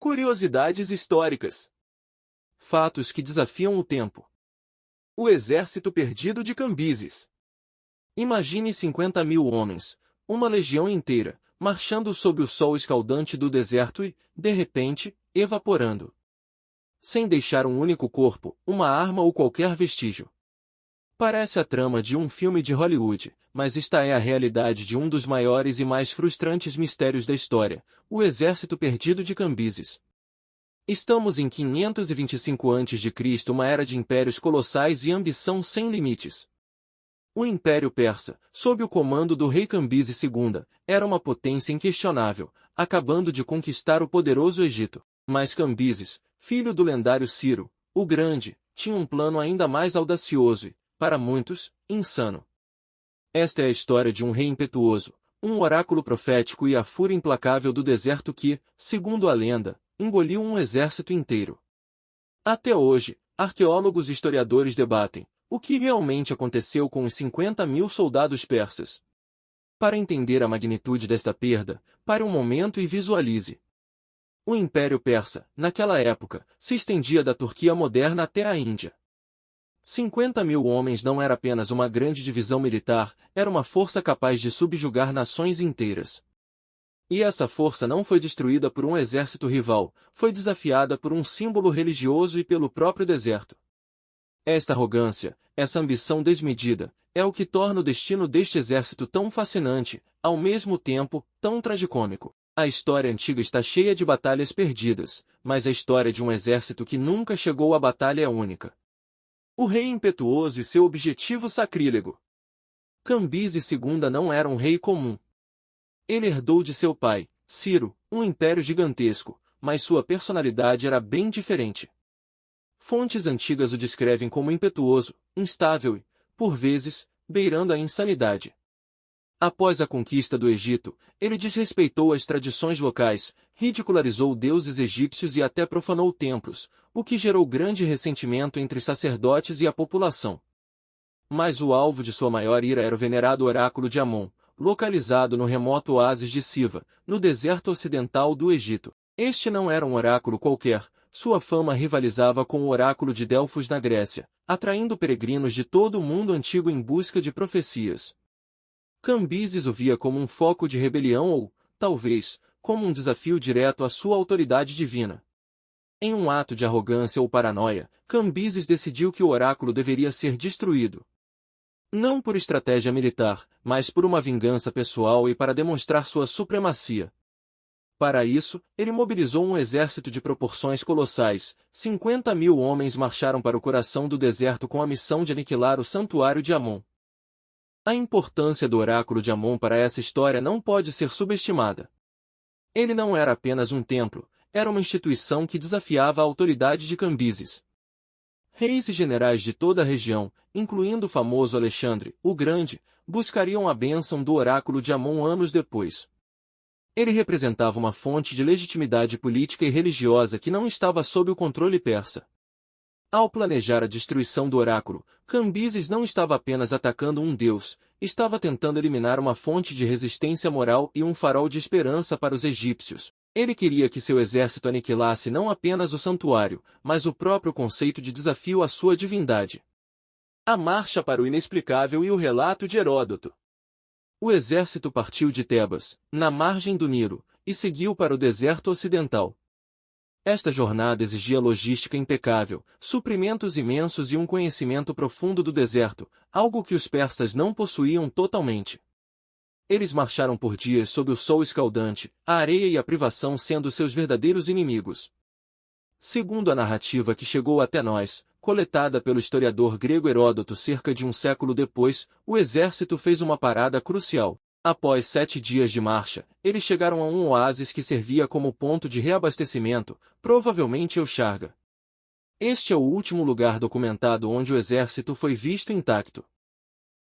Curiosidades históricas. Fatos que desafiam o tempo. O exército perdido de Cambises. Imagine 50.000 homens, uma legião inteira, marchando sob o sol escaldante do deserto e, de repente, evaporando. Sem deixar um único corpo, uma arma ou qualquer vestígio. Parece a trama de um filme de Hollywood, mas esta é a realidade de um dos maiores e mais frustrantes mistérios da história, o exército perdido de Cambises. Estamos em 525 a.C., uma era de impérios colossais e ambição sem limites. O Império Persa, sob o comando do rei Cambises II, era uma potência inquestionável, acabando de conquistar o poderoso Egito. Mas Cambises, filho do lendário Ciro, o Grande, tinha um plano ainda mais audacioso e, para muitos, insano. Esta é a história de um rei impetuoso, um oráculo profético e a fúria implacável do deserto que, segundo a lenda, engoliu um exército inteiro. Até hoje, arqueólogos e historiadores debatem o que realmente aconteceu com os 50.000 soldados persas. Para entender a magnitude desta perda, pare um momento e visualize. O Império Persa, naquela época, se estendia da Turquia moderna até a Índia. 50.000 homens não era apenas uma grande divisão militar, era uma força capaz de subjugar nações inteiras. E essa força não foi destruída por um exército rival, foi desafiada por um símbolo religioso e pelo próprio deserto. Esta arrogância, essa ambição desmedida, é o que torna o destino deste exército tão fascinante, ao mesmo tempo, tão tragicômico. A história antiga está cheia de batalhas perdidas, mas a história de um exército que nunca chegou à batalha é única. O rei impetuoso e seu objetivo sacrílego. Cambises II não era um rei comum. Ele herdou de seu pai, Ciro, um império gigantesco, mas sua personalidade era bem diferente. Fontes antigas o descrevem como impetuoso, instável e, por vezes, beirando a insanidade. Após a conquista do Egito, ele desrespeitou as tradições locais, ridicularizou deuses egípcios e até profanou templos, o que gerou grande ressentimento entre sacerdotes e a população. Mas o alvo de sua maior ira era o venerado oráculo de Amon, localizado no remoto oásis de Siva, no deserto ocidental do Egito. Este não era um oráculo qualquer, sua fama rivalizava com o oráculo de Delfos na Grécia, atraindo peregrinos de todo o mundo antigo em busca de profecias. Cambises o via como um foco de rebelião ou, talvez, como um desafio direto à sua autoridade divina. Em um ato de arrogância ou paranoia, Cambises decidiu que o oráculo deveria ser destruído. Não por estratégia militar, mas por uma vingança pessoal e para demonstrar sua supremacia. Para isso, ele mobilizou um exército de proporções colossais. 50.000 homens marcharam para o coração do deserto com a missão de aniquilar o santuário de Amon. A importância do oráculo de Amon para essa história não pode ser subestimada. Ele não era apenas um templo, era uma instituição que desafiava a autoridade de Cambises. Reis e generais de toda a região, incluindo o famoso Alexandre, o Grande, buscariam a bênção do oráculo de Amon anos depois. Ele representava uma fonte de legitimidade política e religiosa que não estava sob o controle persa. Ao planejar a destruição do oráculo, Cambises não estava apenas atacando um deus, estava tentando eliminar uma fonte de resistência moral e um farol de esperança para os egípcios. Ele queria que seu exército aniquilasse não apenas o santuário, mas o próprio conceito de desafio à sua divindade. A marcha para o inexplicável e o relato de Heródoto. O exército partiu de Tebas, na margem do Nilo, e seguiu para o deserto ocidental. Esta jornada exigia logística impecável, suprimentos imensos e um conhecimento profundo do deserto, algo que os persas não possuíam totalmente. Eles marcharam por dias sob o sol escaldante, a areia e a privação sendo seus verdadeiros inimigos. Segundo a narrativa que chegou até nós, coletada pelo historiador grego Heródoto cerca de um século depois, o exército fez uma parada crucial. Após 7 dias de marcha, eles chegaram a um oásis que servia como ponto de reabastecimento, provavelmente Eusharga. Este é o último lugar documentado onde o exército foi visto intacto.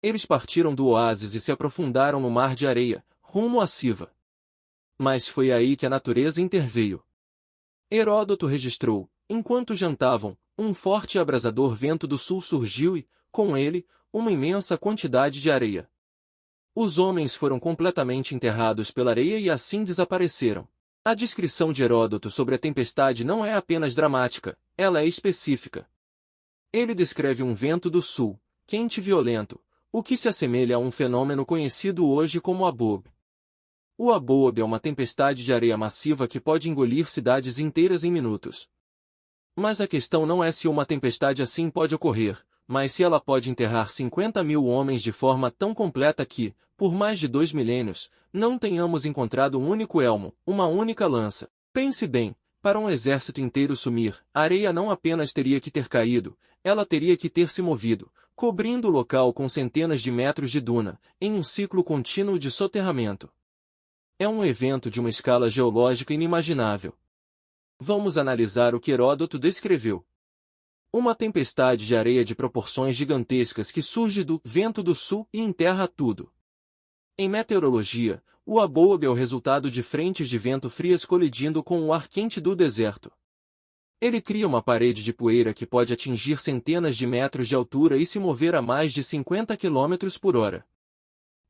Eles partiram do oásis e se aprofundaram no mar de areia, rumo a Siva. Mas foi aí que a natureza interveio. Heródoto registrou, enquanto jantavam, um forte e abrasador vento do sul surgiu e, com ele, uma imensa quantidade de areia. Os homens foram completamente enterrados pela areia e assim desapareceram. A descrição de Heródoto sobre a tempestade não é apenas dramática, ela é específica. Ele descreve um vento do sul, quente e violento, o que se assemelha a um fenômeno conhecido hoje como abobe. O abobe é uma tempestade de areia massiva que pode engolir cidades inteiras em minutos. Mas a questão não é se uma tempestade assim pode ocorrer, mas se ela pode enterrar 50 mil homens de forma tão completa que, por mais de 2 milênios, não tenhamos encontrado um único elmo, uma única lança. Pense bem, para um exército inteiro sumir, a areia não apenas teria que ter caído, ela teria que ter se movido, cobrindo o local com centenas de metros de duna, em um ciclo contínuo de soterramento. É um evento de uma escala geológica inimaginável. Vamos analisar o que Heródoto descreveu. Uma tempestade de areia de proporções gigantescas que surge do vento do sul e enterra tudo. Em meteorologia, o abobe é o resultado de frentes de vento frias colidindo com o ar quente do deserto. Ele cria uma parede de poeira que pode atingir centenas de metros de altura e se mover a mais de 50 km por hora.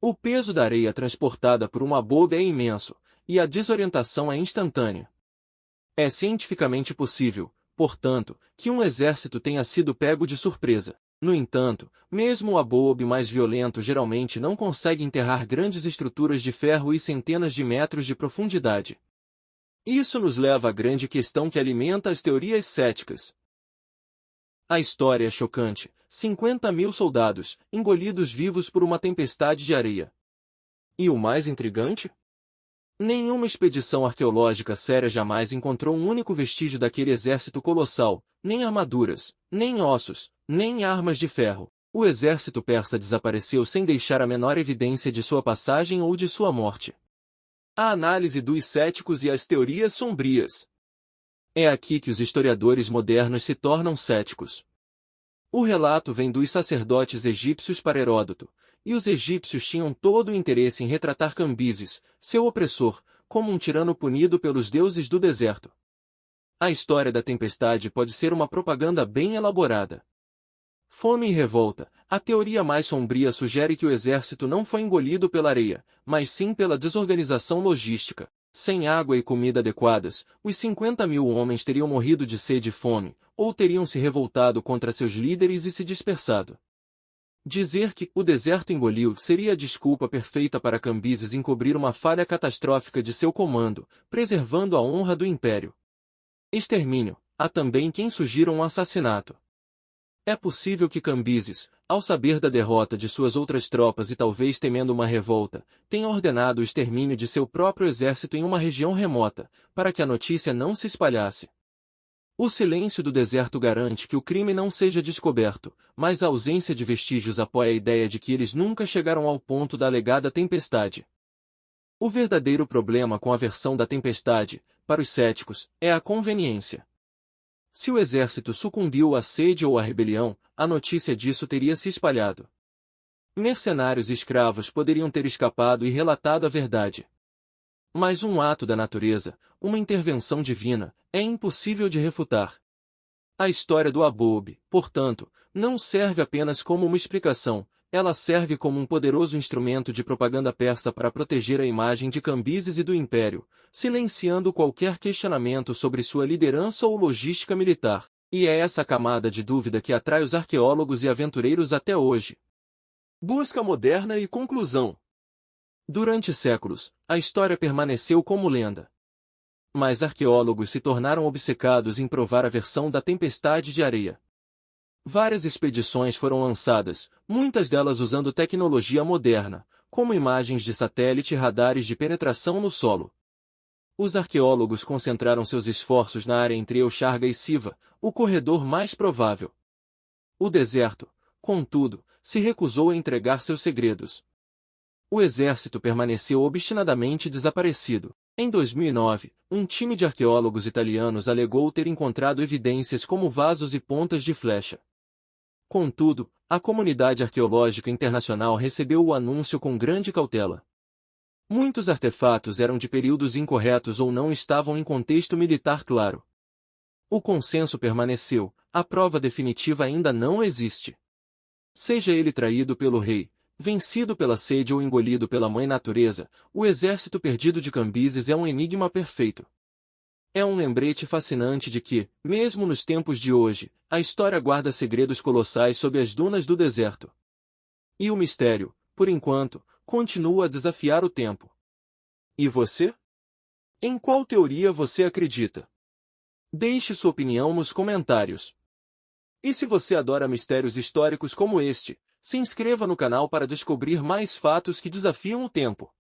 O peso da areia transportada por um abobe é imenso, e a desorientação é instantânea. É cientificamente possível, portanto, que um exército tenha sido pego de surpresa. No entanto, mesmo o abobe mais violento geralmente não consegue enterrar grandes estruturas de ferro e centenas de metros de profundidade. Isso nos leva à grande questão que alimenta as teorias céticas. A história é chocante: 50 mil soldados, engolidos vivos por uma tempestade de areia. E o mais intrigante? Nenhuma expedição arqueológica séria jamais encontrou um único vestígio daquele exército colossal, nem armaduras, nem ossos, nem armas de ferro. O exército persa desapareceu sem deixar a menor evidência de sua passagem ou de sua morte. A análise dos céticos e as teorias sombrias. É aqui que os historiadores modernos se tornam céticos. O relato vem dos sacerdotes egípcios para Heródoto, e os egípcios tinham todo o interesse em retratar Cambises, seu opressor, como um tirano punido pelos deuses do deserto. A história da tempestade pode ser uma propaganda bem elaborada. Fome e revolta. A teoria mais sombria sugere que o exército não foi engolido pela areia, mas sim pela desorganização logística. Sem água e comida adequadas, os 50 mil homens teriam morrido de sede e fome, ou teriam se revoltado contra seus líderes e se dispersado. Dizer que o deserto engoliu seria a desculpa perfeita para Cambises encobrir uma falha catastrófica de seu comando, preservando a honra do império. Extermínio. Há também quem sugira um assassinato. É possível que Cambises, ao saber da derrota de suas outras tropas e talvez temendo uma revolta, tenha ordenado o extermínio de seu próprio exército em uma região remota, para que a notícia não se espalhasse. O silêncio do deserto garante que o crime não seja descoberto, mas a ausência de vestígios apoia a ideia de que eles nunca chegaram ao ponto da alegada tempestade. O verdadeiro problema com a versão da tempestade, para os céticos, é a conveniência. Se o exército sucumbiu à sede ou à rebelião, a notícia disso teria se espalhado. Mercenários e escravos poderiam ter escapado e relatado a verdade. Mas um ato da natureza, uma intervenção divina, é impossível de refutar. A história do abobe, portanto, não serve apenas como uma explicação, ela serve como um poderoso instrumento de propaganda persa para proteger a imagem de Cambises e do império, silenciando qualquer questionamento sobre sua liderança ou logística militar. E é essa camada de dúvida que atrai os arqueólogos e aventureiros até hoje. Busca moderna e conclusão. Durante séculos, a história permaneceu como lenda. Mas arqueólogos se tornaram obcecados em provar a versão da tempestade de areia. Várias expedições foram lançadas, muitas delas usando tecnologia moderna, como imagens de satélite e radares de penetração no solo. Os arqueólogos concentraram seus esforços na área entre Euxarga e Siva, o corredor mais provável. O deserto, contudo, se recusou a entregar seus segredos. O exército permaneceu obstinadamente desaparecido. Em 2009, um time de arqueólogos italianos alegou ter encontrado evidências como vasos e pontas de flecha. Contudo, a comunidade arqueológica internacional recebeu o anúncio com grande cautela. Muitos artefatos eram de períodos incorretos ou não estavam em contexto militar claro. O consenso permaneceu, a prova definitiva ainda não existe. Seja ele traído pelo rei, Vencido pela sede ou engolido pela mãe natureza, o exército perdido de Cambises é um enigma perfeito. É um lembrete fascinante de que, mesmo nos tempos de hoje, a história guarda segredos colossais sob as dunas do deserto. E o mistério, por enquanto, continua a desafiar o tempo. E você? Em qual teoria você acredita? Deixe sua opinião nos comentários. E se você adora mistérios históricos como este, se inscreva no canal para descobrir mais fatos que desafiam o tempo.